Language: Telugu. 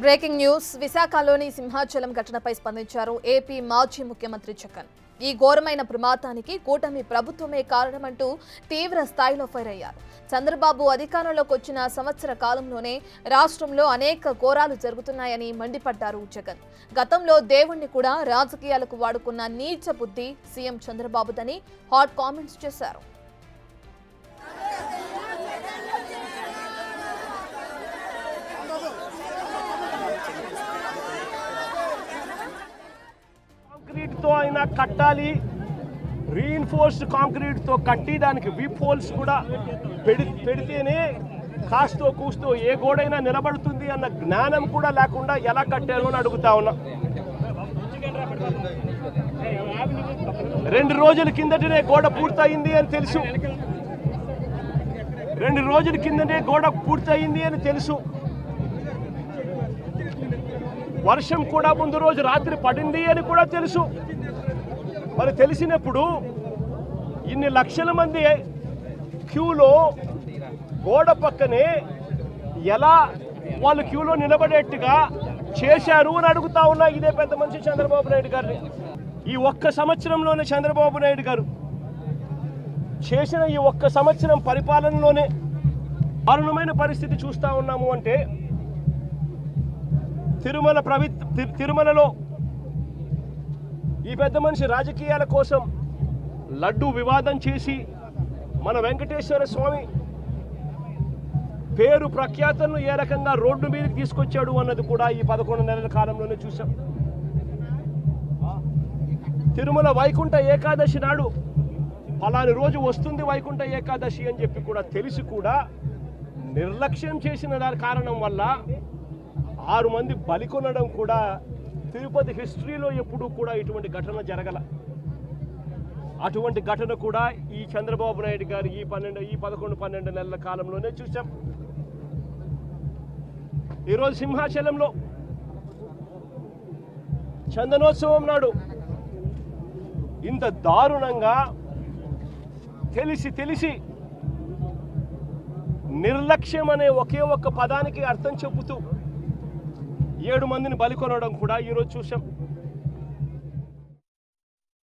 బ్రేకింగ్ న్యూస్ విశాఖలోని సింహాచలం ఘటనపై స్పందించారు ఏపీ మాజీ ముఖ్యమంత్రి జగన్. ఈ ఘోరమైన ప్రమాదానికి కూటమి ప్రభుత్వమే కారణమంటూ తీవ్ర స్థాయిలో ఫైర్ అయ్యారు. చంద్రబాబు అధికారంలోకి వచ్చిన సంవత్సర కాలంలోనే రాష్ట్రంలో అనేక ఘోరాలు జరుగుతున్నాయని మండిపడ్డారు జగన్. గతంలో దేవుణ్ణి కూడా రాజకీయాలకు వాడుకున్న నీచ బుద్ధి సీఎం చంద్రబాబుదని హాట్ కామెంట్స్ చేశారు. కాంక్రీట్ తో అయినా కట్టాలి, రీఇన్ఫోర్స్డ్ కాంక్రీట్ తో కట్టి దానికి వీప్ హోల్స్ కూడా పెడితేనే కాస్తో కూస్తో ఏ గోడైనా నిలబడుతుంది అన్న జ్ఞానం కూడా లేకుండా ఎలా కట్టారు అని అడుగుతా ఉన్నా. 2 రోజుల కిందటనే గోడ పూర్తయింది అని తెలుసు. 2 రోజుల కిందనే గోడ పూర్తయింది అని తెలుసు. వర్షం కూడా ముందు రోజు రాత్రి పడింది అని కూడా తెలుసు. మరి తెలిసినప్పుడు ఇన్ని లక్షల మంది క్యూలో గోడ పక్కనే ఎలా వాళ్ళు క్యూలో నిలబడేట్టుగా చేశారు అని అడుగుతా ఉన్నా ఇదే పెద్ద మనిషి చంద్రబాబు నాయుడు గారిని. ఈ ఒక్క సంవత్సరంలోనే చంద్రబాబు నాయుడు గారు చేసిన ఈ ఒక్క సంవత్సరం పరిపాలనలోనే దారుణమైన పరిస్థితి చూస్తూ ఉన్నాము. అంటే తిరుమలలో ఈ పెద్ద మనిషి రాజకీయాల కోసం లడ్డు వివాదం చేసి మన వెంకటేశ్వర స్వామి పేరు ప్రఖ్యాతలను ఏ రకంగా రోడ్డు మీదకి తీసుకొచ్చాడు అన్నది కూడా ఈ 11 నెలల కాలంలోనే చూసాం. తిరుమల వైకుంఠ ఏకాదశి నాడు ఫలాని రోజు వస్తుంది వైకుంఠ ఏకాదశి అని చెప్పి కూడా తెలిసి కూడా నిర్లక్ష్యం చేసిన దాని కారణం వల్ల 6 మంది బలి కొనడం కూడా తిరుపతి హిస్టరీలో ఎప్పుడూ కూడా ఇటువంటి ఘటన జరగల. అటువంటి ఘటన కూడా ఈ చంద్రబాబు నాయుడు గారు ఈ 11-12 నెలల కాలంలోనే చూసాం. ఈరోజు సింహాచలంలో చందనోత్సవం నాడు ఇంత దారుణంగా తెలిసి నిర్లక్ష్యం అనే ఒకే ఒక్క పదానికి అర్థం చెబుతూ 7 మందిని బలి కొనడం కూడా ఈరోజు చూసాం.